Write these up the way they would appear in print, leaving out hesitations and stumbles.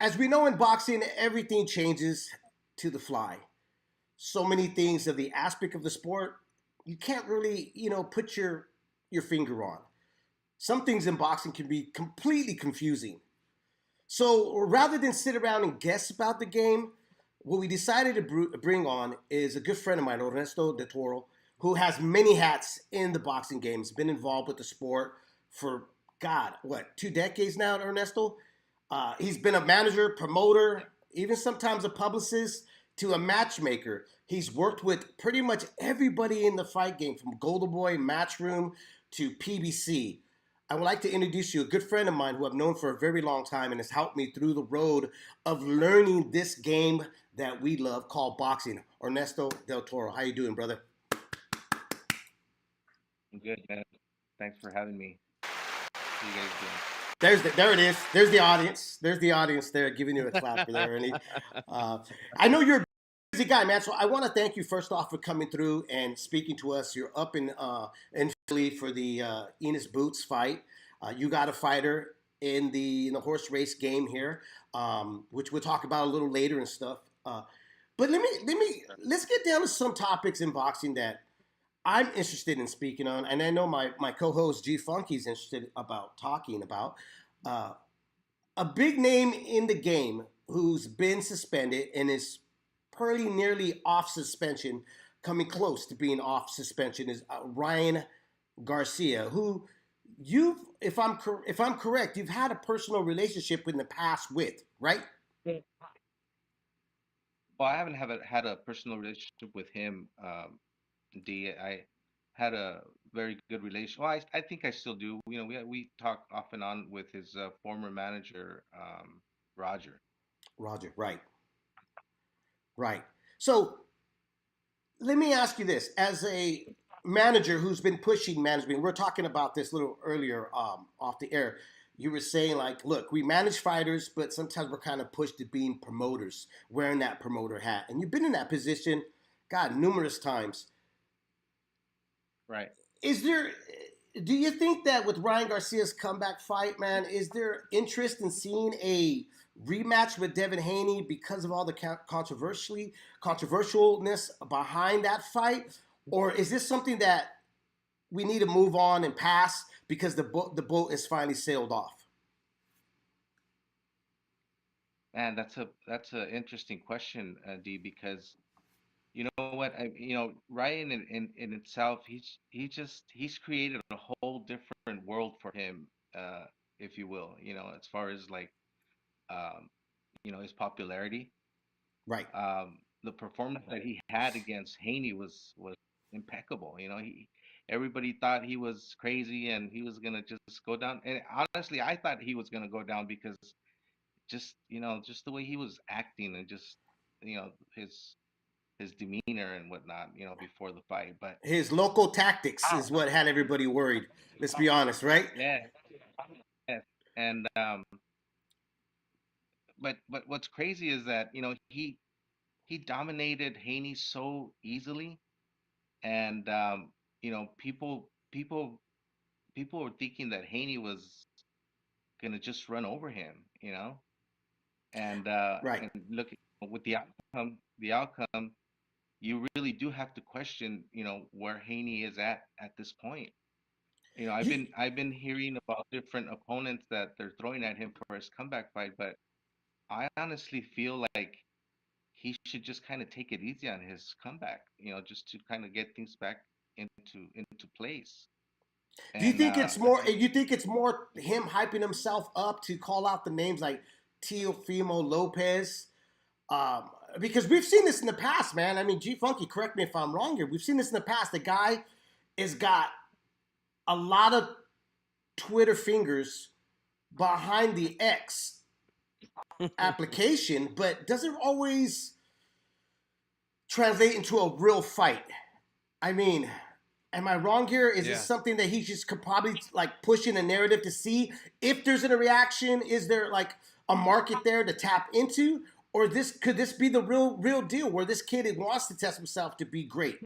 As we know in boxing, everything changes to the fly. So many things of the aspect of the sport you can't really, put your finger on. Some things in boxing can be completely confusing. So rather than sit around and guess about the game, what we decided to bring on is a good friend of mine, Ernesto de Toro, who has many hats in the boxing game. He's been involved with the sport for, God, what, 2 decades now, Ernesto? He's been a manager, promoter, even sometimes a publicist to a matchmaker. He's worked with pretty much everybody in the fight game, from Golden Boy, Matchroom to PBC. I would like to introduce you a good friend of mine who I've known for a very long time and has helped me through the road of learning this game that we love called boxing. Ernesto del Toro, how you doing, brother? I'm good, man. Thanks for having me. How you guys There it is. There's the audience. There's the audience there giving you a clap for there, Ernie. I know you're a busy guy, man. So I want to thank you first off for coming through and speaking to us. You're up in Philly for the Enos Boots fight. You got a fighter in the horse race game here, which we'll talk about a little later and stuff. But let's get down to some topics in boxing that I'm interested in speaking on, and I know my co-host G Funky's interested about talking about uh, a big name in the game who's been suspended and is pretty nearly off suspension, coming close to being off suspension, is Ryan Garcia, who if I'm correct, you've had a personal relationship in the past with, right? doing? Well, I haven't had a personal relationship with him, D. I had a very good relation. Well, I think I still do. We talk off and on with his former manager, Roger. Roger, right, right. So let me ask you this: as a manager who's been pushing management, we are talking about this a little earlier off the air. You were saying like, look, we manage fighters, but sometimes we're kind of pushed to being promoters, wearing that promoter hat, and you've been in that position, God, numerous times. Right. Is there? Do you think that with Ryan Garcia's comeback fight, man, is there interest in seeing a rematch with Devin Haney because of all the controversialness behind that fight, or is this something that we need to move on and pass because the boat is finally sailed off? Man, that's a interesting question, D, because you know what? Ryan in itself, he's created a whole different world for him, if you will. As far as like, um, his popularity. Right. The performance that he had against Haney was impeccable. Everybody thought he was crazy and he was gonna just go down. And honestly, I thought he was gonna go down because just the way he was acting and just you know his demeanor and whatnot, before the fight. But His local tactics is what had everybody worried. Let's be honest, right? yeah, yeah. And but what's crazy is that he dominated Haney so easily, and people were thinking that Haney was gonna just run over him, Right. and look with the outcome, you really do have to question, where Haney is at this point. I've You, been hearing about different opponents that they're throwing at him for his comeback fight, but I honestly feel like he should just kind of take it easy on his comeback, just to kind of get things back into place. Do you And think it's more? You think it's more him hyping himself up to call out the names like Teofimo Lopez? Um, because we've seen this in the past, man. I mean, G Funky, correct me if I'm wrong here. We've seen this in the past. The guy has got a lot of Twitter fingers behind the X application, but doesn't always translate into a real fight. I mean, am I wrong here? Is this Yeah. something that he's just could probably like pushing a narrative to see if there's a reaction? Is there like a market there to tap into? Or this could this be the real deal where this kid wants to test himself to be great?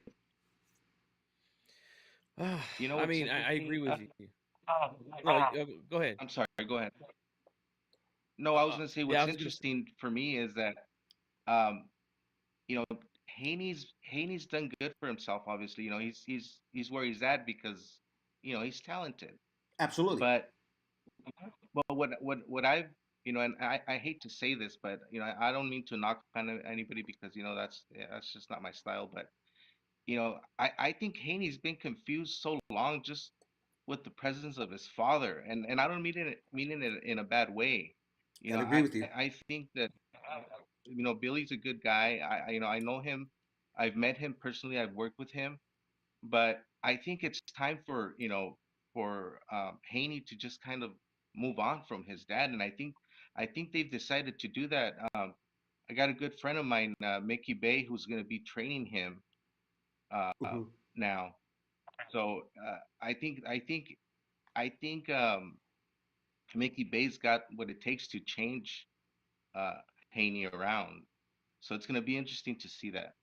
you know I what's mean, I interesting? agree with you. No, go ahead. I'm sorry, go ahead. no, I was gonna say Yeah, I what's was gonna say, interesting for me is that um, you know, Haney's done good for himself. Obviously, he's where he's at because he's talented. Absolutely. But what I've and I hate to say this, but I don't mean to knock on anybody because that's just not my style. But I think Haney's been confused so long just with the presence of his father, and I don't mean it in a bad way. I'd agree with you. I think that Billy's a good guy. I know him. I've met him personally. I've worked with him, but I think it's time for Haney to just kind of move on from his dad, and I think they've decided to do that. I got a good friend of mine, Mickey Bay, who's going to be training him uh, Hmm. now. So I think Mickey Bay's got what it takes to change uh, Haney around. So it's going to be interesting to see that.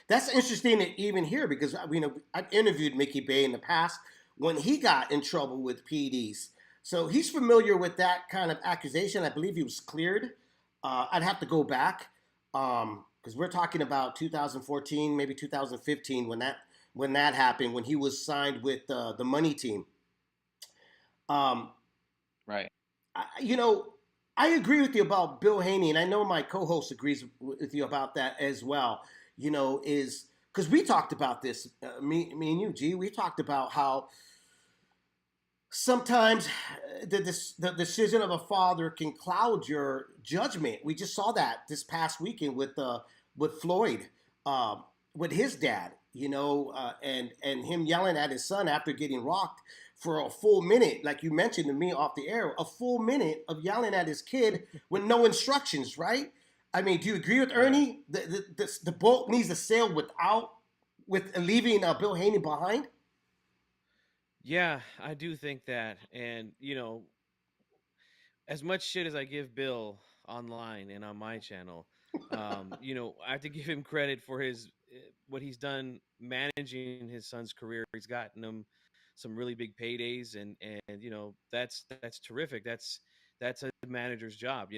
That's interesting to even hear because I've interviewed Mickey Bay in the past when he got in trouble with PEDs. So he's familiar with that kind of accusation. I believe he was cleared. I'd have to go back because we're talking about 2014, maybe 2015 when that happened when he was signed with the Money Team. Um, Right. you know, I agree with you about Bill Haney, and I know my co-host agrees with you about that as well. Is because we talked about this, me and you, G. We talked about how sometimes the decision of a father can cloud your judgment. We just saw that this past weekend with Floyd, with his dad, and him yelling at his son after getting rocked for a full minute, like you mentioned to me off the air, a full minute of yelling at his kid with no instructions, right? I mean, do you agree with Yeah. Ernie? The boat needs to sail with leaving Bill Haney behind. yeah, I do think that, and as much shit as I give Bill online and on my channel, I have to give him credit for his what he's done managing his son's career. He's gotten him some really big paydays, and that's terrific. That's a manager's job.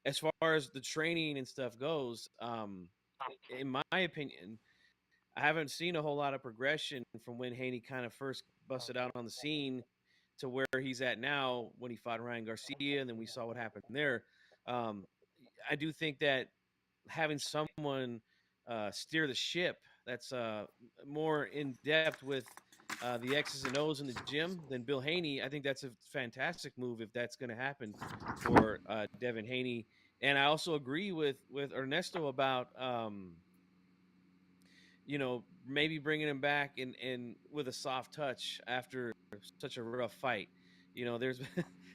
As far as the training and stuff goes, in my opinion, I haven't seen a whole lot of progression from when Haney kind of first busted out on the scene to where he's at now when he fought Ryan Garcia, and then we saw what happened there. Um, I do think that having someone steer the ship that's more in depth with the X's and O's in the gym than Bill Haney, I think that's a fantastic move if that's going to happen for Devin Haney. And I also agree with Ernesto about maybe bringing him back and with a soft touch after such a rough fight. There's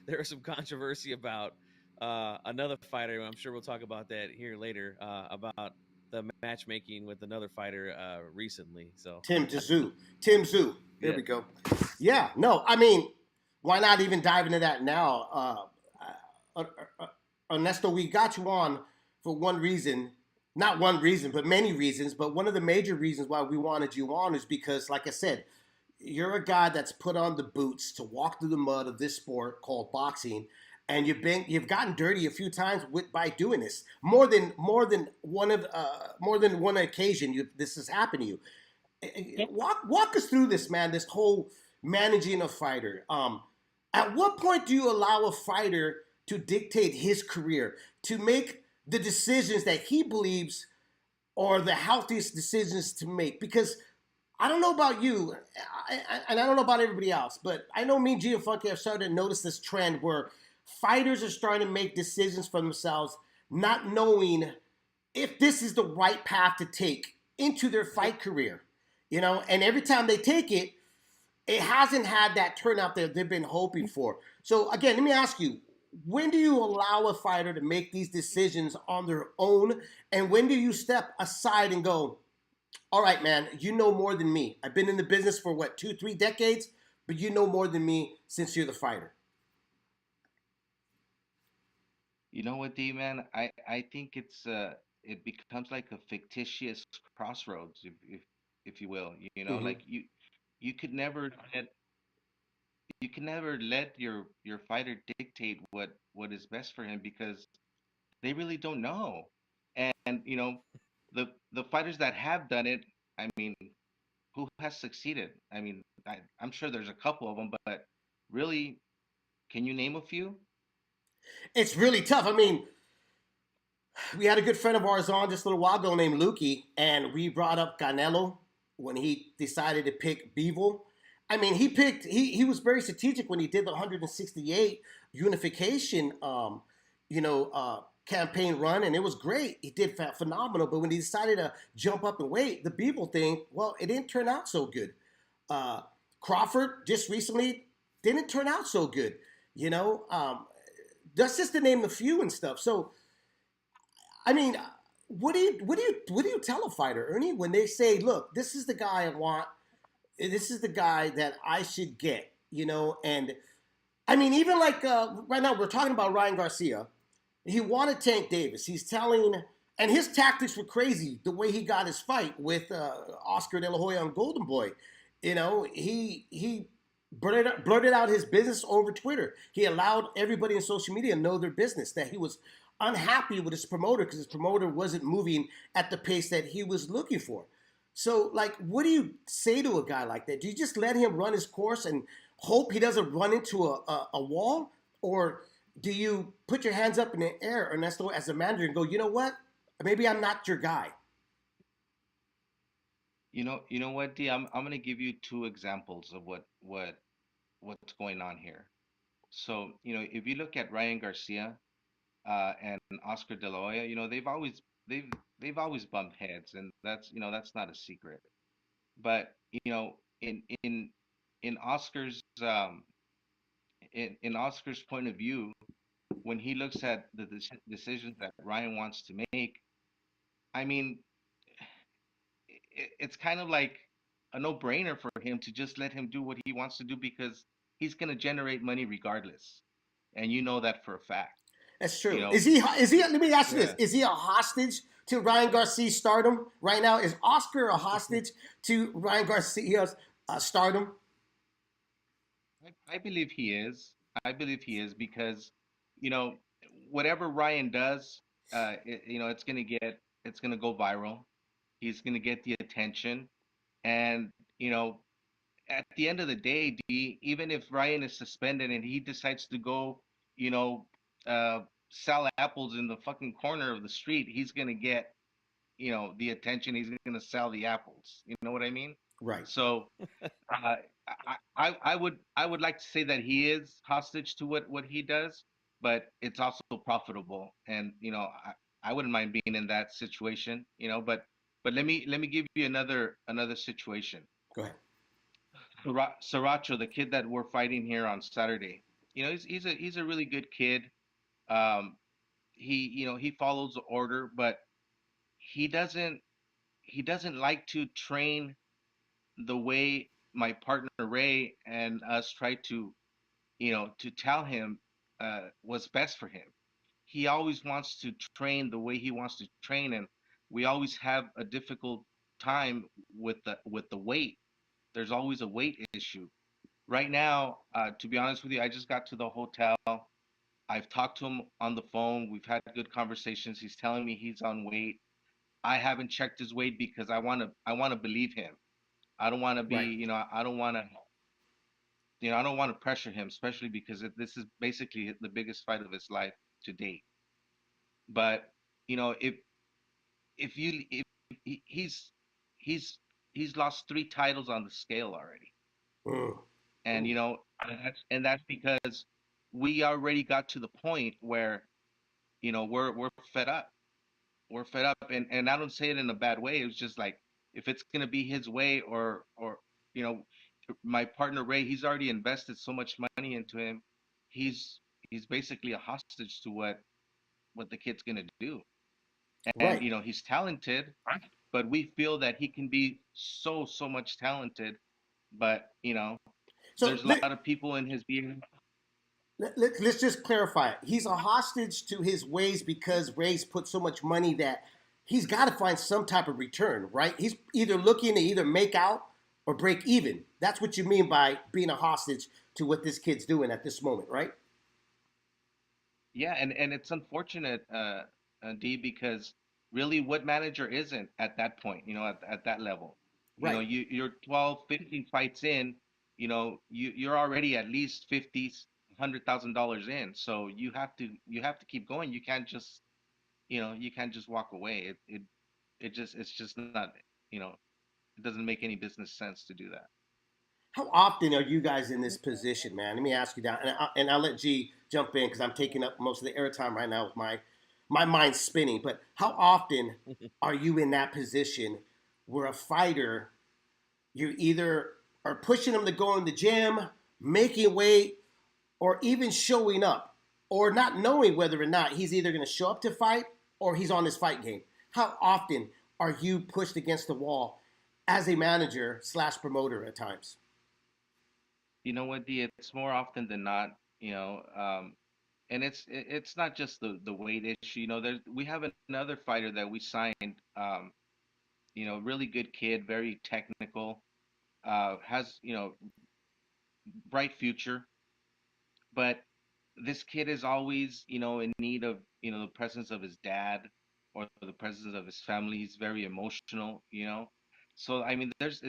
there was some controversy about another fighter. I'm sure we'll talk about that here later about the matchmaking with another fighter recently. So Tim Zoo. There yeah, we go. Yeah, no, I mean, why not even dive into that now? Ernesto, we got you on for one reason, not one reason, but many reasons. But one of the major reasons why we wanted you on is because, like I said, you're a guy that's put on the boots to walk through the mud of this sport called boxing, and you've gotten dirty a few times by doing this. More than one occasion, this has happened to you. Walk us through this, man. This whole managing a fighter. At what point do you allow a fighter to dictate his career, to make the decisions that he believes are the healthiest decisions to make? Because I don't know about you, and I don't know about everybody else, but I know me and Gianfunky have started to notice this trend where fighters are starting to make decisions for themselves, not knowing if this is the right path to take into their fight career. And every time they take it, it hasn't had that turnout that they've been hoping for. So again, let me ask you, when do you allow a fighter to make these decisions on their own? And when do you step aside and go, all right, man, you know more than me. I've been in the business for what, 2, 3 decades, but you know more than me since you're the fighter. You know what, D man? I think it becomes like a fictitious crossroads, if you will. Mm-hmm. Like you could never get you can never let your fighter dictate what is best for him because they really don't know. And the fighters that have done it, I mean, who has succeeded? I mean, I'm sure there's a couple of them, but really, can you name a few? It's really tough. I mean, we had a good friend of ours on just a little while ago named Lukey, and we brought up Canelo when he decided to pick Bevel. I mean, he was very strategic when he did the 168 unification, campaign run, and it was great. He did phenomenal, but when he decided to jump up and weight, the Bevel thing, well, it didn't turn out so good. Uh, Crawford just recently didn't turn out so good. You know, that's just to name a few and stuff. So I mean, what do you tell a fighter, Ernie, when they say, "Look, this is the guy I want. This is the guy that I should get." And I mean, even like right now, we're talking about Ryan Garcia. He wanted Tank Davis. He's telling, and his tactics were crazy. The way he got his fight with Oscar De La Hoya on Golden Boy, he blurted out his business over Twitter. He allowed everybody in social media to know their business, that he was unhappy with his promoter because his promoter wasn't moving at the pace that he was looking for. So, like, what do you say to a guy like that? Do you just let him run his course and hope he doesn't run into a wall? Or do you put your hands up in the air and as a manager and go, you know what? Maybe I'm not your guy. You know what, D? I'm gonna give you two examples of what's going on here. So, if you look at Ryan Garcia and Oscar De La Hoya, they've they've always bumped heads, and that's not a secret. But in in in Oscar's point of view, when he looks at the decisions that Ryan wants to make, I mean, it's kind of like a no-brainer for him to just let him do what he wants to do because he's going to generate money regardless, and you know that for a fact. That's You true. know, Is he? Let me ask you this: yeah. is he a hostage to Ryan Garcia's stardom right now? Is Oscar a hostage to Ryan Garcia's stardom? I believe he is. I believe he is because, you know, whatever Ryan does, it's gonna go viral. He's gonna get the attention, and you know, at the end of the day, even if Ryan is suspended and he decides to go, you know, sell apples in the fucking corner of the street, he's gonna get, the attention. He's gonna sell the apples. You know what I mean? Right. So uh, I would like to say that he is hostage to what he does, but it's also profitable, and I wouldn't mind being in that situation, but let me give you another situation. Go ahead. Sriracha, the kid that we're fighting here on Saturday, he's a really good kid. Um, he follows the order, but he doesn't he doesn't like to train the way my partner Ray and us tried to tell him what's best for him. He always wants to train the way he wants to train, and we always have a difficult time with the weight. There's always a weight issue. Right now, to be honest with you, I just got to the hotel. I've talked to him on the phone. We've had good conversations. He's telling me he's on weight. I haven't checked his weight because I want to believe him. I don't want to be, Right. I don't want to pressure him, especially because this is basically the biggest fight of his life to date. But if he's he's lost three titles on the scale already, Mm. and that's because we already got to the point where we're fed up. We're fed up, and I don't say it in a bad way. It's just like if it's gonna be his way or you know my partner Ray, he's already invested so much money into him. He's basically a hostage to what the kid's gonna do. And Right. he's talented, but we feel that he can be so much talented. But So there's a lot of people in his being. let's just clarify it. He's a hostage to his ways because Ray's put so much money that he's got to find some type of return, right? He's either looking to either make out or break even. That's what you mean by being a hostage to what this kid's doing at this moment, right? Yeah, and it's unfortunate, D, because really, what manager isn't at that point, at that level? Right. You're 12, 15 fights in, you're already at least 50, $100,000 in. So you have to keep going. You can't just walk away. It's just not, you know, it doesn't make any business sense to do that. How often are you guys in this position, man? Let me ask you that, and I'll let G jump in because I'm taking up most of the airtime right now with my mind spinning. But how often are you in that position where a fighter, you either are pushing him to go in the gym, making weight, or even showing up, or not knowing whether or not he's either going to show up to fight or he's on his fight game? How often are you pushed against the wall as a manager slash promoter at times? You know what, D? It's more often than not, and it's not just the weight issue. We have another fighter that we signed, really good kid, very technical, has bright future, but this kid is always, in need of, the presence of his dad or the presence of his family. He's very emotional. So I mean, there's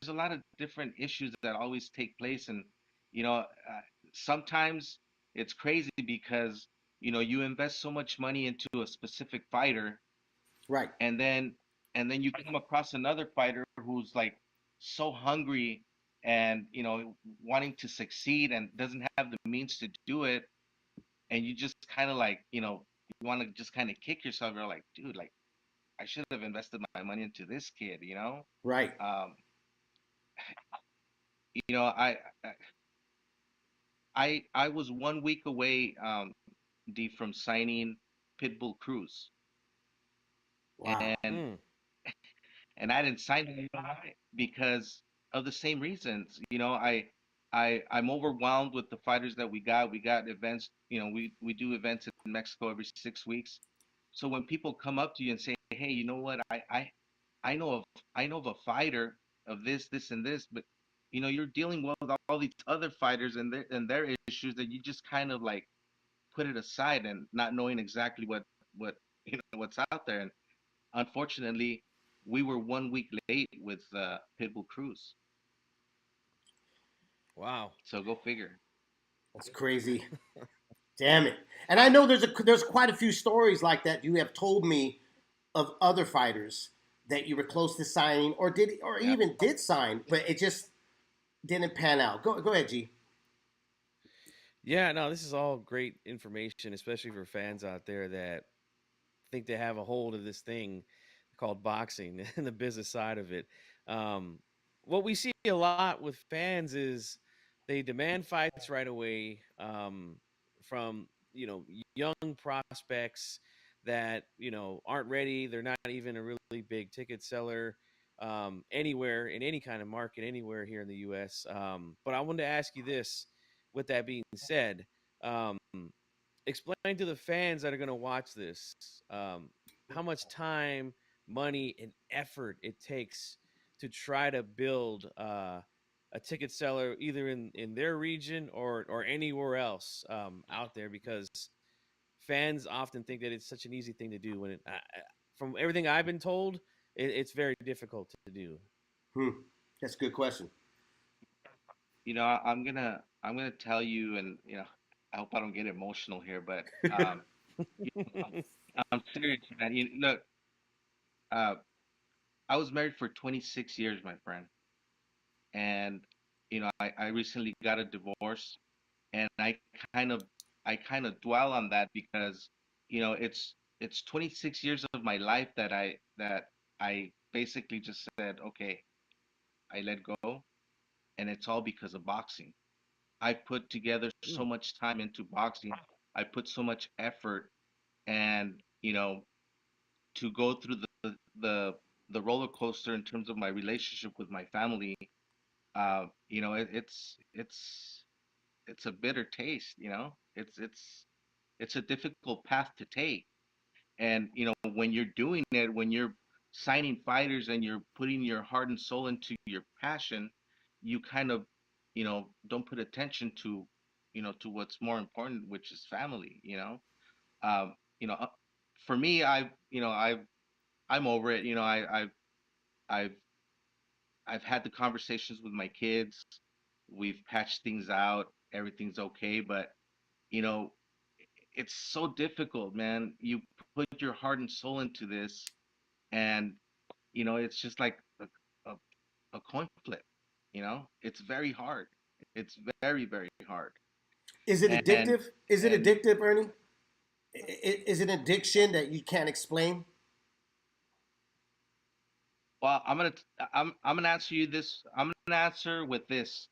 a lot of different issues that always take place, and sometimes it's crazy because you invest so much money into a specific fighter, Right. and then you come across another fighter who's like so hungry and wanting to succeed and doesn't have the means to do it, and you just kind of like you want to just kind of kick yourself. You're like, dude, like I should have invested my money into this kid. Right. um you know i I was 1 week away, D, from signing Pitbull Cruz, Wow. and Mm. I didn't sign him. You know why? Because of the same reasons. I'm overwhelmed with the fighters that we got. We got events. We do events in Mexico every 6 weeks. So when people come up to you and say, "Hey, you know what? I know of a fighter of this, and this," but you're dealing with all these other fighters and their issues that you just kind of like put it aside and not knowing exactly what what's out there. And unfortunately, we were 1 week late with Pitbull Cruz. Wow. So go figure. That's crazy. Damn it. And I know there's quite a few stories like that you have told me of other fighters that you were close to signing or Yeah. even did sign, but it just didn't pan out. Go ahead, G. Yeah, no, this is all great information, especially for fans out there that think they have a hold of this thing called boxing and the business side of it. Um, what we see a lot with fans is they demand fights right away, from young prospects that aren't ready. They're not even a really big ticket seller, anywhere in any kind of market anywhere here in the U.S. But I wanted to ask you this. With that being said, um, explain to the fans that are going to watch this, how much time, money, and effort it takes to try to build a ticket seller either in their region or anywhere else, out there, because fans often think that it's such an easy thing to do when from everything I've been told, it's very difficult to do. Hmm. That's a good question. I'm gonna tell you, and I hope I don't get emotional here, but you know, I'm serious, man. Look, uh, I was married for 26 years, my friend, and I recently got a divorce, and kind of I kind of dwell on that because it's 26 years of my life that I basically just said, okay, I let go, and it's all because of boxing. I put together so Mm, much time into boxing. I put so much effort, and to go through the the roller coaster in terms of my relationship with my family. It's a bitter taste. It's a difficult path to take. And when you're doing it, when you're signing fighters and you're putting your heart and soul into your passion, you kind of, don't put attention to, to what's more important, which is family. Um, you know, uh, for me, I'm over it. I've I've had the conversations with my kids. We've patched things out. Everything's okay, but you know, it's so difficult, man. You put your heart and soul into this, and it's just like a, a coin flip. It's very hard. It's very, very hard. Is it And addictive? Is it and addictive, Ernie? Is it an addiction that you can't explain? well, I'm gonna answer you this. I'm gonna answer with this,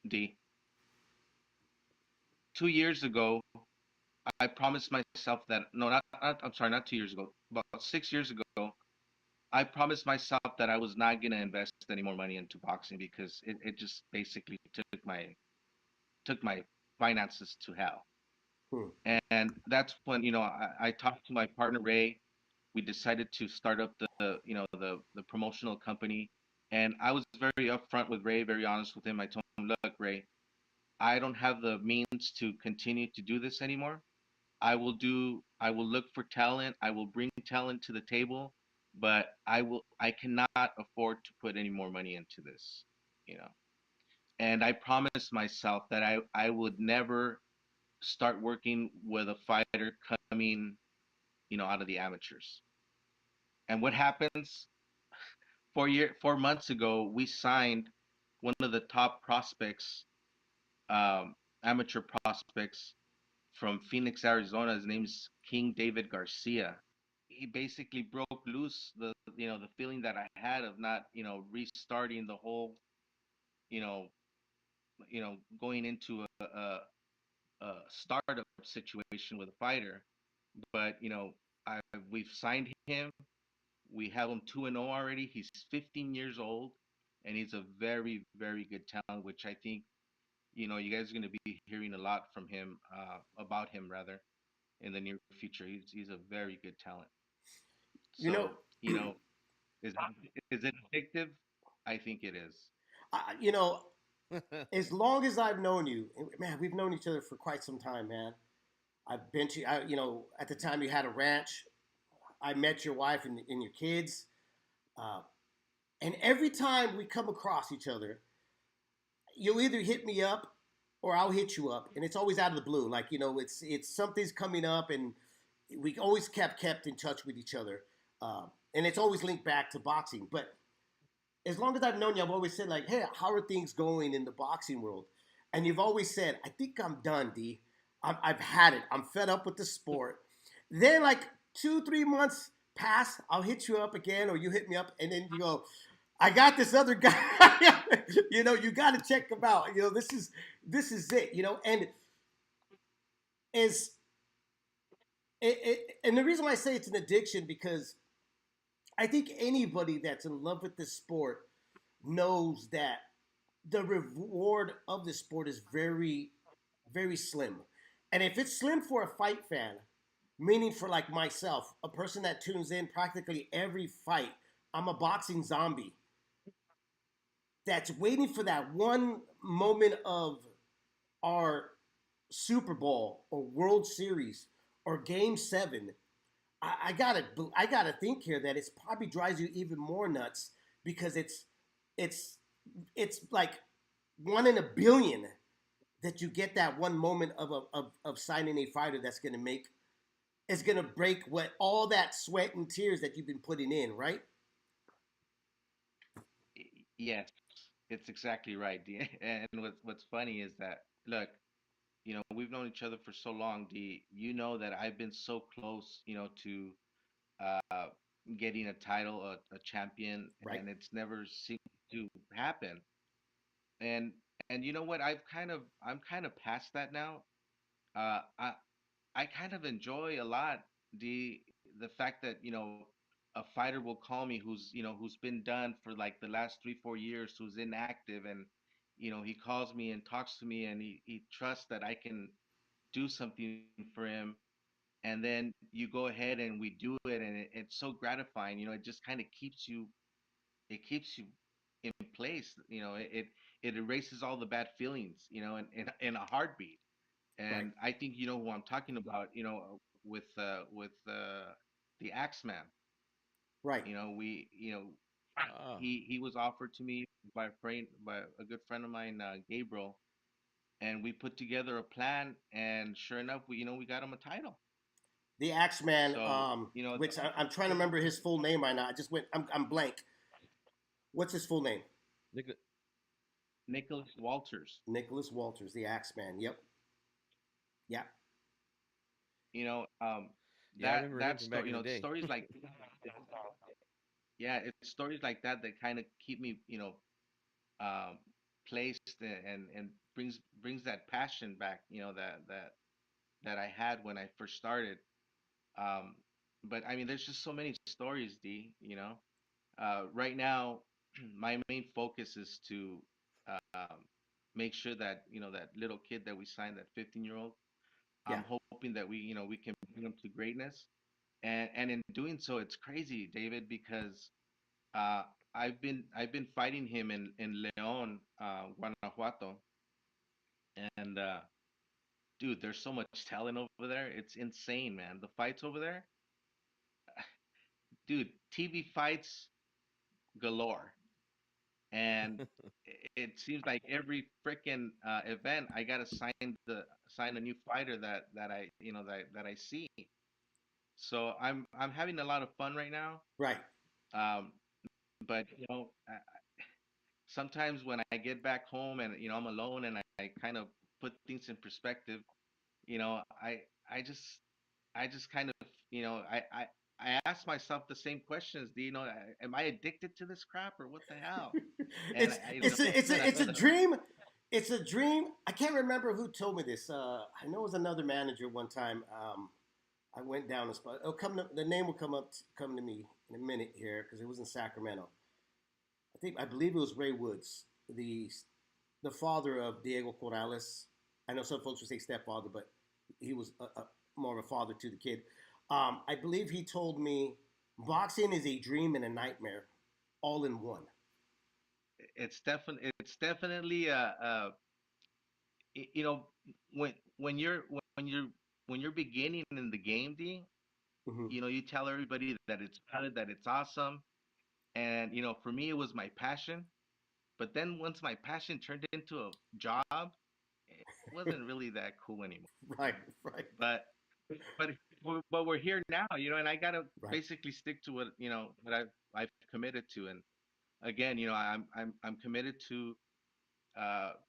D. 2 years ago, I promised myself that no, I'm sorry, not 2 years ago, about 6 years ago, I promised myself that I was not gonna invest any more money into boxing because it just basically took my finances to hell. Hmm. And that's when I talked to my partner Ray. We decided to start up the promotional company, and I was very upfront with Ray, very honest with him. I told him, look, Ray, I don't have the means to continue to do this anymore. I will look for talent. I will bring talent to the table, but I cannot afford to put any more money into this, you know. And I promised myself that I would never start working with a fighter coming, out of the amateurs. And what happens? 4 months ago, we signed one of the top prospects, amateur prospects from Phoenix, Arizona. His name's King David Garcia. He basically broke loose the feeling that I had of not restarting the whole you know going into a startup situation with a fighter. But I we've signed him. We have him 2-0 already. He's 15 years old, and he's a very, very good talent, which I think you guys are going to be hearing a lot from him, about him rather, in the near future. He's a very good talent. You know, So is is it addictive? I think it is. you know, as long as I've known you, man, we've known each other for quite some time, man. I've been to, at the time you had a ranch. I met your wife and your kids, uh, and every time we come across each other, you'll either hit me up or I'll hit you up, and it's always out of the blue. Like it's something's coming up, and we always kept in touch with each other, and it's always linked back to boxing. But as long as I've known you, I've always said like, "Hey, how are things going in the boxing world?" And you've always said, "I think I'm done, D. I've had it. I'm fed up with the sport." Then like 2, 3 months pass, I'll hit you up again, or you hit me up, and then you go, "I got this other guy. You got to check him out. This is it. And is and the reason why I say it's an addiction because I think anybody that's in love with this sport knows that the reward of the sport is very, very slim. And if it's slim for a fight fan, meaning for like myself, a person that tunes in practically every fight, I'm a boxing zombie that's waiting for that one moment of our Super Bowl or World Series or Game 7. I gotta think here that it's probably drives you even more nuts because it's it's like one in a billion that you get that one moment of signing a fighter that's gonna make is gonna break what all that sweat and tears that you've been putting in, right? Yes, it's exactly right. And what's funny is that, look, we've known each other for so long. You know that I've been so close, to uh, getting a title, a champion, Right. and it's never seemed to happen. And you know what? I'm kind of past that now. Uh, I I kind of enjoy a lot the the fact that a fighter will call me who's been done for like the last 3 4 years, who's inactive, and he calls me and talks to me, and he trusts that I can do something for him, and then you go ahead and we do it, and it's so gratifying. It just kind of keeps you in place. It erases all the bad feelings, in a heartbeat. Right. And I think you know who I'm talking about. With the Axeman. Right. Ah, He was offered to me by a good friend of mine, Gabriel, and we put together a plan. And sure enough, we got him a title. The Axeman, So which I'm trying to remember his full name right now. I just went. I'm blank. What's his full name? Nic- Nicholas Walters. Nicholas Walters, the Axeman. Yep. Yeah. You know, yeah, I that remember him that from story. back in the day. Stories like yeah, it's stories like that kind of keep me, um, placed, and brings that passion back. That I had when I first started. Um, but I mean, there's just so many stories, D. Right now, my main focus is to um, make sure that that little kid that we signed, that 15-year-old. Yeah. I'm hoping that we can bring him to greatness, and in doing so, it's crazy, David, because uh, I've been fighting him in León, Guanajuato, and dude, there's so much talent over there. It's insane, man. The fights over there, dude, TV fights galore. And it seems like every freaking event I gotta sign a new fighter that I see. So I'm having a lot of fun right now. Right. Um, but sometimes when I get back home and I'm alone and I kind of put things in perspective, you know, I I just I just kind of I ask myself the same questions. Do you know? Am I addicted to this crap or what the hell? And it's it's a it's a it's a dream. It's a dream. I can't remember who told me this. I know it was another manager one time. I went down a spot. The name will come to me in a minute here because it was in Sacramento. I believe it was Ray Woods, the father of Diego Corrales. I know some folks would say stepfather, but he was more of a father to the kid. I believe he told me boxing is a dream and a nightmare all in one. it's definitely you know when you're beginning in the game, D, Mm-hmm. you tell everybody that it's valid, that it's awesome. And for me, it was my passion. But then once my passion turned into a job, it wasn't really that cool anymore. Right, right, But but but we're here now, and I gotta right. basically stick to what I've committed to. And again, I'm committed to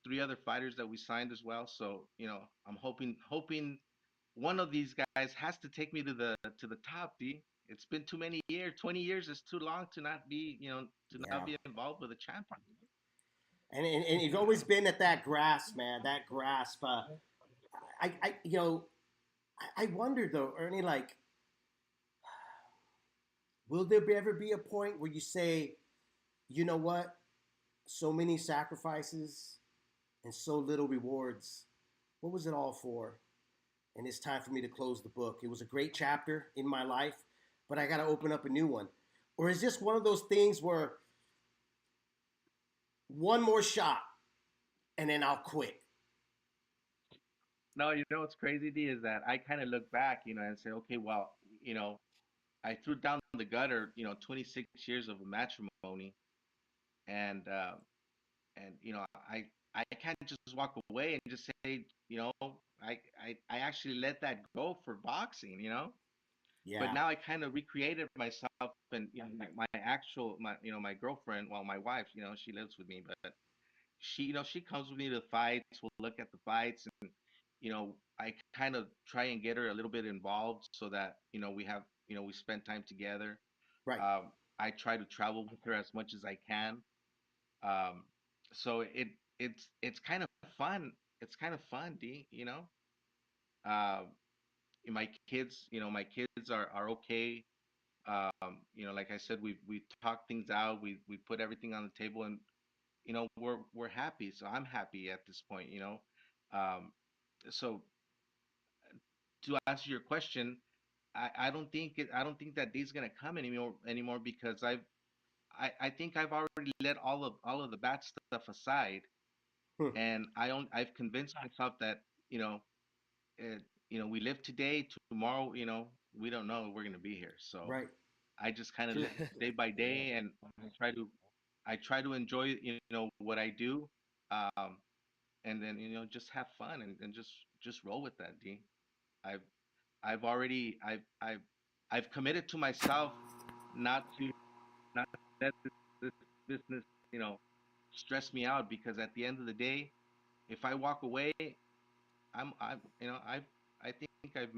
three other fighters that we signed as well. So I'm hoping one of these guys has to take me to the top. D. It's been too many years. 20 years is too long to not be to not Yeah. be involved with a champion. And you've always been at that grasp, man. That grasp. I wonder though, Ernie. Like, will there ever be a point where you say, you know what? So many sacrifices and so little rewards. What was it all for? And it's time for me to close the book. It was a great chapter in my life, but I got to open up a new one. Or is this one of those things where one more shot and then I'll quit? No, what's crazy, D, is that I kind of look back, and say, okay, well, I threw down the gutter, 26 years of matrimony, and I can't just walk away and just say, I actually let that go for boxing. But Yeah, now I kind of recreated myself, and my girlfriend, well, my wife, she lives with me, but she comes with me to the fights. We'll look at the fights, and I kind of try and get her a little bit involved so that we spend time together. right. I try to travel with her as much as I can. Um, so it's kind of fun. It's kind of fun, D. Uh, my kids are okay. Like I said, we talk things out. We put everything on the table, and we're happy. So I'm happy at this point. Um, so to answer your question, I don't think that day's gonna come anymore because I think I've already let all of the bad stuff aside, Hmm. and I've convinced myself that you know we live today, tomorrow, we don't know if we're gonna be here. So Right. I just kind of True. live day by day, and I try to enjoy what I do, um, and then just have fun and just roll with that. D. I've I've already I've committed to myself not to not to let this business you know stress me out, because at the end of the day, if I walk away, I'm I think I've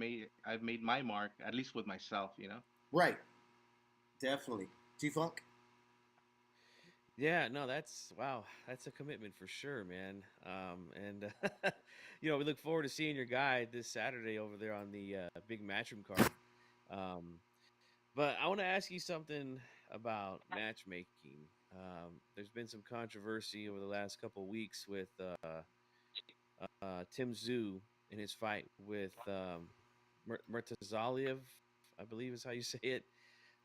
made my mark, at least with myself. Right. Definitely. G Funk. Yeah, no, that's wow, that's a commitment for sure, man. And we look forward to seeing your guy this Saturday over there on the big matchroom card. Um, but I want to ask you something about matchmaking. There's been some controversy over the last couple weeks with Tim Zoo in his fight with Murtazaliev, I believe is how you say it.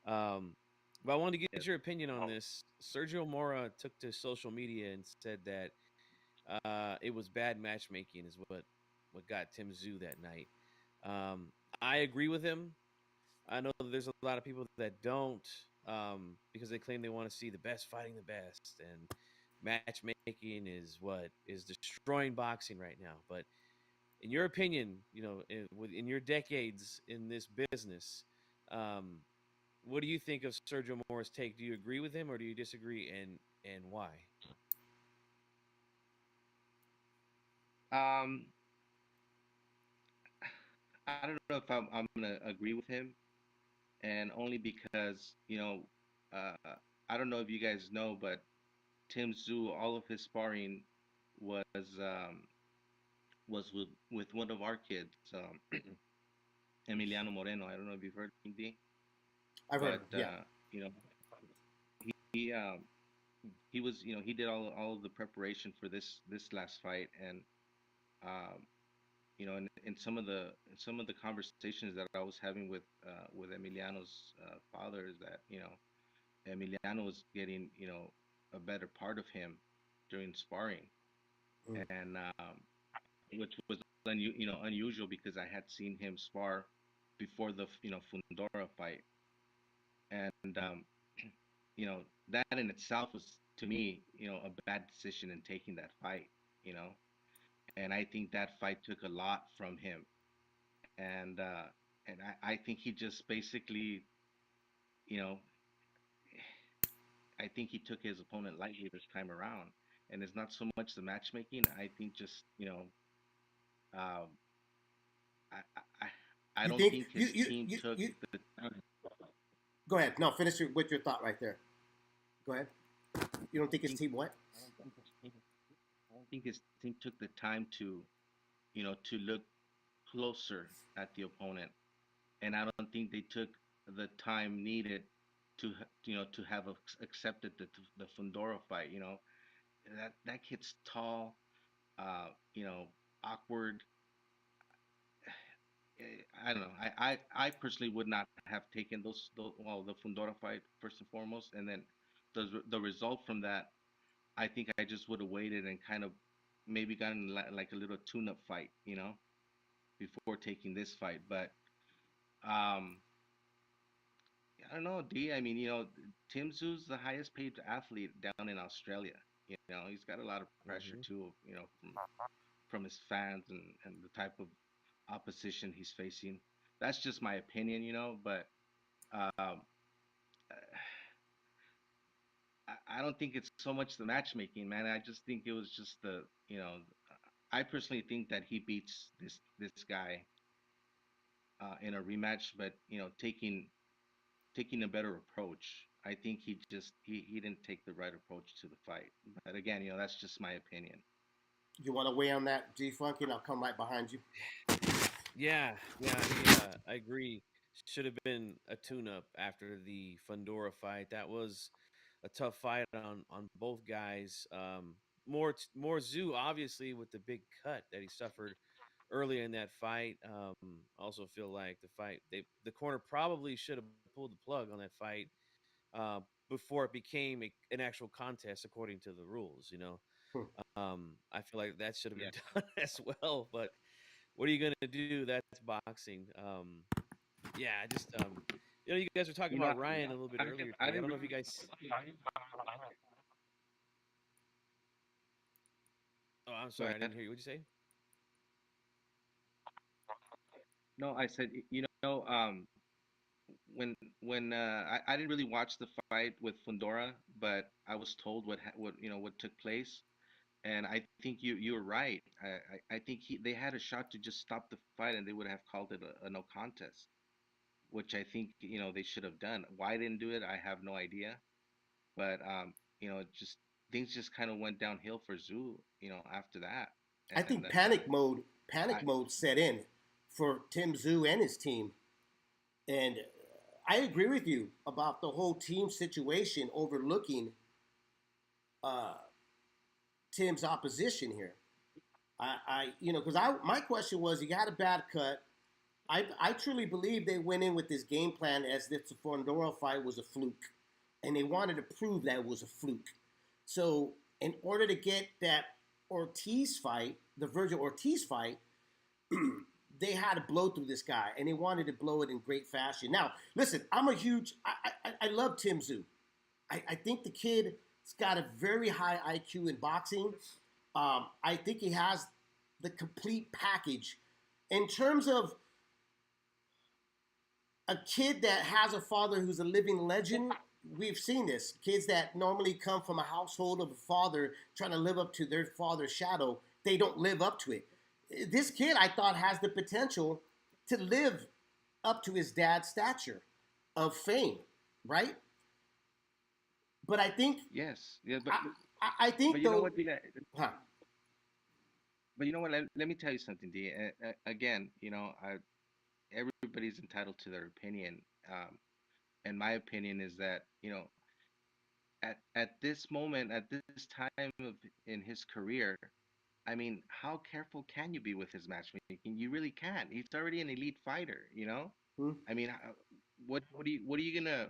Um, but I wanted to Yes. get your opinion on this. Sergio Mora took to social media and said that it was bad matchmaking, is what got Tim Zoo that night. Um, I agree with him. I know that there's a lot of people that don't, because they claim they want to see the best fighting the best, and matchmaking is what is destroying boxing right now. But in your opinion, in your decades in this business, um, what do you think of Sergio Mora's take? Do you agree with him or do you disagree, and why? Um, I don't know if I'm gonna agree with him, and only because uh, I don't know if you guys know, but Tim Zhu, all of his sparring was um, was with one of our kids, Emiliano Moreno. I don't know if you've heard of him, D, I've heard of but him. Yeah. you know he he was he did all of the preparation for this last fight, and um, in some of the conversations that I was having with Emiliano's father, is that Emiliano was getting a better part of him during sparring, Mm. and which was unusual, because I had seen him spar before the Fundora fight, and that in itself was, to me, a bad decision in taking that fight, you know, and I think that fight took a lot from him, and I think he just basically, you know, I think he took his opponent lightly this time around, and it's not so much the matchmaking. I think just um, I, I I You don't think think his team took you the time. go ahead. No, finish with your thought right there. Go ahead. You don't think his think team what? I don't think his team I don't think his team took the time to to look closer at the opponent, and I don't think they took the time needed to to have accepted the Fundora fight. That kid's tall, you know, awkward. I don't know. I personally would not have taken those well, the Fundora fight first and foremost, and then the result from that, I think I just would have waited and kind of maybe gotten like a little tune-up fight, before taking this fight. But um, I don't know, D. I mean, Tim Tszyu's the highest paid athlete down in Australia. He's got a lot of pressure Hmm. too, from his fans, and the type of opposition he's facing. That's just my opinion, but um, I don't think it's so much the matchmaking, man. I just think it was just I personally think that he beats this guy in a rematch, but taking a better approach. I think he didn't take the right approach to the fight. But again, that's just my opinion. You want to weigh on that, G Funk? And I'll come right behind you. Yeah, I agree. Should have been a tune-up after the Fundora fight. That was a tough fight on both guys. More Zoo, obviously, with the big cut that he suffered earlier in that fight. Also feel like the corner probably should have pulled the plug on that fight uh, before it became an actual contest according to the rules. Hmm. I feel like that should have Yeah. been done as well. But what are you gonna do? That's boxing. Yeah, I just you guys were talking You know, about Ryan a little bit earlier I today. I didn't don't know if really. you guys. Oh, I'm Go sorry, I didn't ahead. hear you. What'd you say? No, I said, when I didn't really watch the fight with Fundora, but I was told what took place, and I think you were right. I think they had a shot to just stop the fight, and they would have called it a no contest, which I think they should have done. Why they didn't do it, I have no idea. But just things just kind of went downhill for Zoo, after that, I and think panic I mode set in for Tim Zhu and his team. And I agree with you about the whole team situation overlooking uh, Tim's opposition here. Because my question was, he got a bad cut. I truly believe they went in with this game plan as if the Fondora fight was a fluke, and they wanted to prove that it was a fluke. So, in order to get that Ortiz fight, the Virgil Ortiz fight, they had to blow through this guy, and they wanted to blow it in great fashion. Now, listen, I love Tim Zhu. I think the kid's got a very high IQ in boxing. I think he has the complete package in terms of a kid that has a father who's a living legend. We've seen this. Kids that normally come from a household of a father trying to live up to their father's shadow, they don't live up to it. This kid, I thought, has the potential to live up to his dad's stature of fame, right? But I think, yes, yeah, I but think you know though, what, D? huh? But you know what? Let me tell you something, D. Again, everybody's entitled to their opinion. And my opinion is that at this moment, at this time in his career, I mean, how careful can you be with his matchmaking? You really can't. He's already an elite fighter. Hmm? I mean, what are you gonna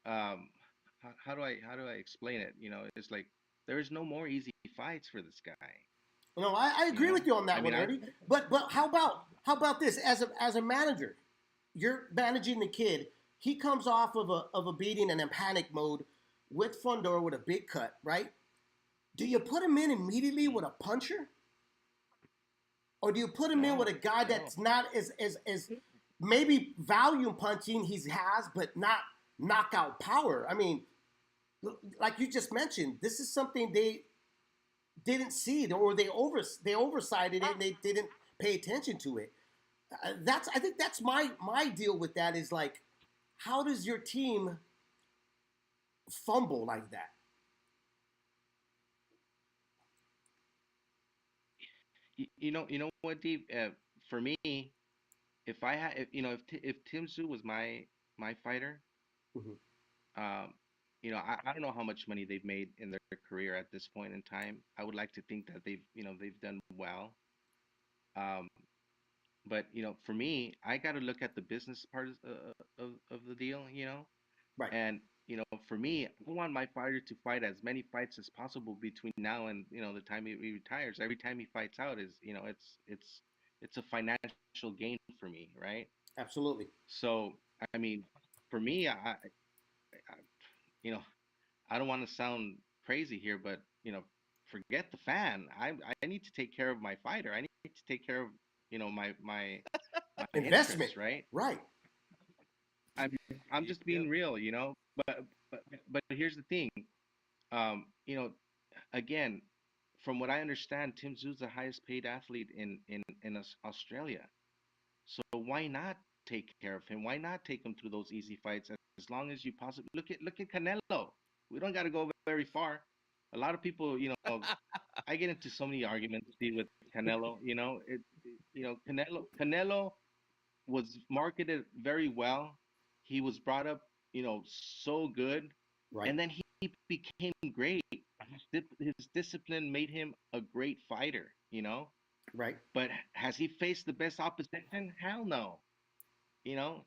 how do I explain it? It's like there is no more easy fights for this guy. No, I You agree know, with you on I that mean, one, I Ernie. But how about this as a manager? You're managing the kid. He comes off of a beating and in panic mode with Fundor with a big cut, right? Do you put him in immediately with a puncher, or do you put him in with no, a guy no. that's not as maybe volume punching he has, but not knockout power? I mean, like you just mentioned, this is something they didn't see, or they oversighted it and they didn't pay attention to it. I think that's my deal with that is like, how does your team fumble like that? You know what, Dave? For me, if I had, if Tim Tszyu was my fighter, Mm-hmm. um, I don't know how much money they've made in their career at this point in time. I would like to think that they've done well. Um, but for me, I got to look at the business part of the deal. Right, And for me, I want my fighter to fight as many fights as possible between now and the time he retires. Every time he fights out is it's a financial gain for me, right? absolutely. So I mean, for me, I you know I don't want to sound crazy here, but forget the fan. I need to take care of my fighter. I need to take care of my Investment, interests, right? right? I'm I'm just being Yep. real. But here's the thing. Um, you know, again, from what I understand, Tim Tszyu the highest paid athlete in Australia. So why not take care of him? Why not take him through those easy fights as long as you possibly look at Canelo. We don't got to go very far. A lot of people, I get into so many arguments with Canelo. Canelo was marketed very well. He was brought up, so good, Right. and then he became great. His discipline made him a great fighter. Right. But has he faced the best opposition? Hell no. You know,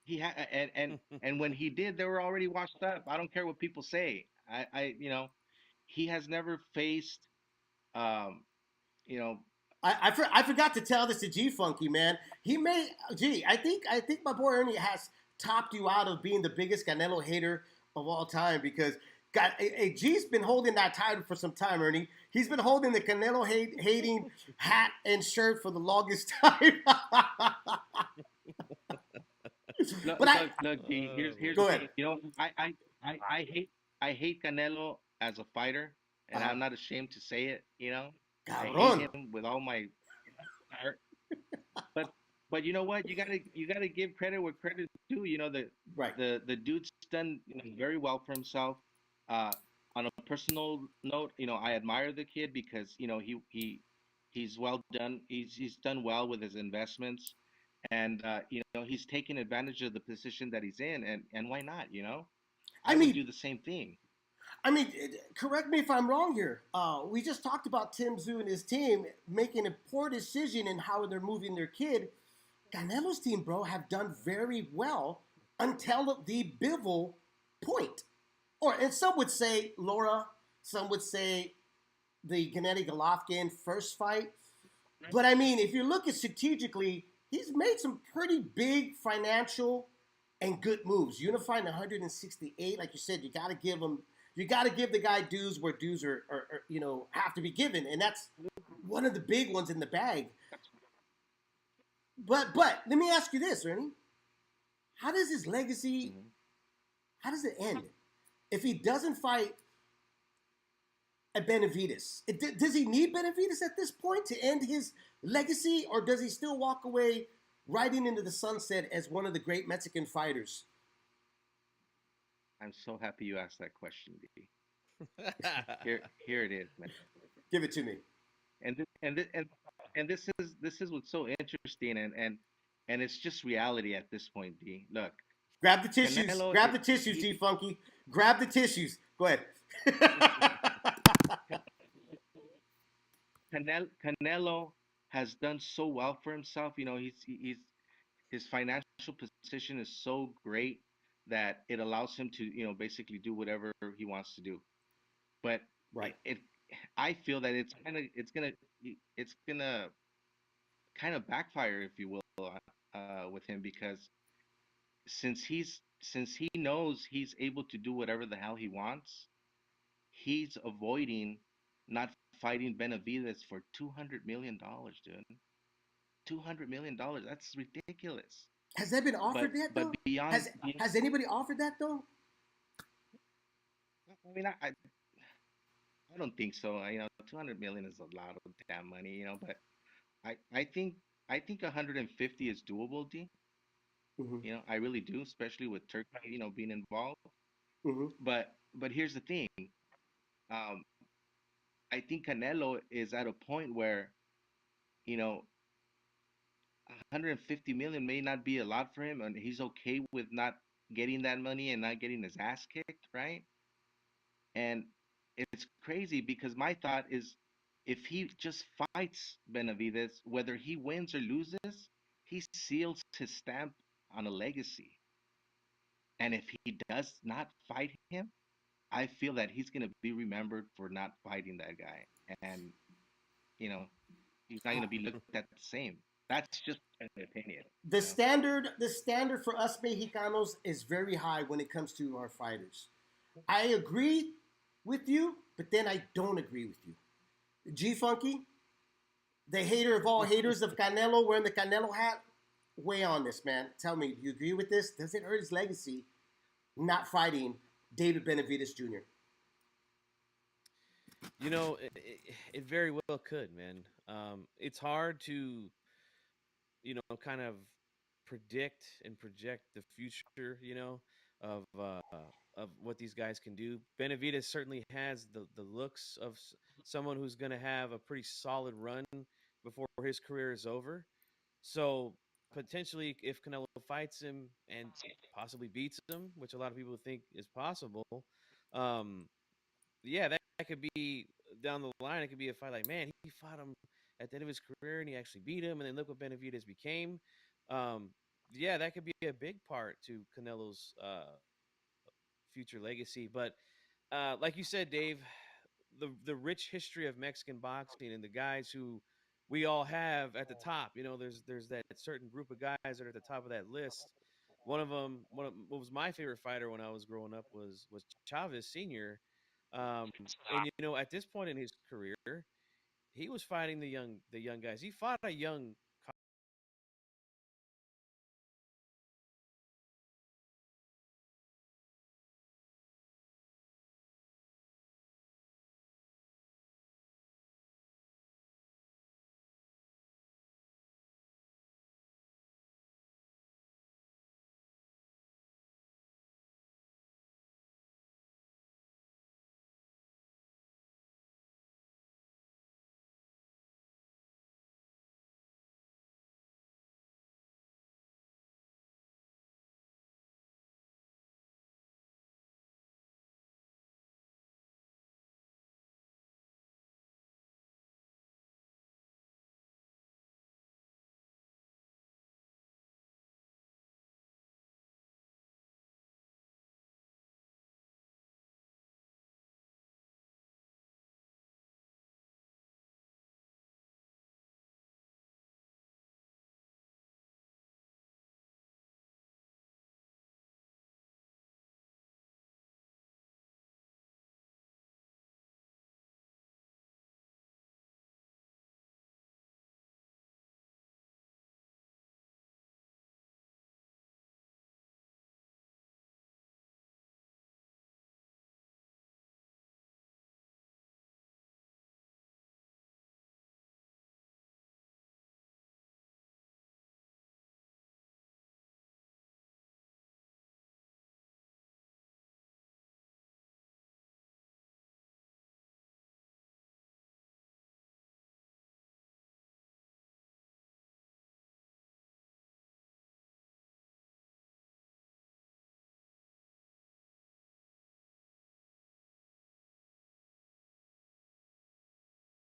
and when he did, they were already washed up. I don't care what people say. He has never faced, um, you know, I forgot to tell this to G Funky, man. He may I think my boy Ernie has topped you out of being the biggest Canelo hater of all time because G's been holding that title for some time, Ernie. He's been holding the Canelo hating hat and shirt for the longest time. look, But look, D, Oh here's boy. the go ahead. thing. I hate Canelo as a fighter, and Uh-huh. I'm not ashamed to say it. I hate Cabron. him with all my heart. But you know what? You gotta give credit where credit's due. Right. The dude's done very well for himself. Uh, on a personal note, I admire the kid because he's well done. He's done well with his investments, and he's taken advantage of the position that he's in, and why not? I I would mean, do the same thing. correct me if I'm wrong here. We just talked about Tsyzu and his team making a poor decision in how they're moving their kid. Canelo's team, bro, have done very well until the Bivol point. And some would say Laura, some would say the Gennady Golovkin first fight. But I mean, if you look at strategically, he's made some pretty big financial and good moves. Unifying 168, like you said, you got to give the guy dues where dues are have to be given, and that's one of the big ones in the bag. But let me ask you this, Ernie: how does his legacy? Mhm. How does it end if he doesn't fight at Benavides? Does he need Benavides at this point to end his legacy, or does he still walk away riding into the sunset as one of the great Mexican fighters? I'm so happy you asked that question, D. Here it is, man. Give it to me. and this, and this, and this is what's so interesting, and it's just reality at this point. D, look, Grab the tissues. Canelo, Grab the tissues, G Funky. Grab the tissues. Go ahead. Canelo has done so well for himself. His financial position is so great that it allows him to basically do whatever he wants to do. But Right. I feel that it's gonna kind of backfire, if you will, with him, because since he knows he's able to do whatever the hell he wants, he's avoiding not fighting Benavides for $200 million, dude. $200 million. That's ridiculous. Has that been But offered yet, but though? beyond, Has anybody offered that though? I mean, I don't think so. 200 million is a lot of damn money, but I think 150 is doable, D. Mm-hmm. I really do, especially with Turkey, being involved. Mm-hmm. But here's the thing. Um, I think Canelo is at a point where, you know, 150 million may not be a lot for him, and he's okay with not getting that money and not getting his ass kicked, right? And it's crazy because my thought is, if he just fights Benavides, whether he wins or loses, he seals his stamp on a legacy. And if he does not fight him, I feel that he's going to be remembered for not fighting that guy. And, you know, he's not going to be looked at the same. That's just an opinion, The standard for us Mexicanos is very high when it comes to our fighters. I agree with you, but then I don't agree with you. G Funky, the hater of all haters of Canelo, wearing the Canelo hat, weigh on this, man. Tell me, do you agree with this? Does it hurt his legacy not fighting David Benavides Jr.? It very well could, man. It's hard to, kind of predict and project the future, of what these guys can do. Benavides certainly has the looks of someone who's going to have a pretty solid run before his career is over. So potentially, if Canelo fights him and possibly beats him, which a lot of people think is possible, um, yeah, that could be down the line. It could be a fight like, man, he fought him at the end of his career, and he actually beat him. And then look what Benavidez became. Um, yeah, that could be a big part to Canelo's future legacy. But like you said, Dave, the rich history of Mexican boxing and the guys who we all have at the top. You know, there's that certain group of guys that are at the top of that list. One of them, what was my favorite fighter when I was growing up was Chavez Senior. And you know, at this point in his career, he was fighting the young guys. He fought a young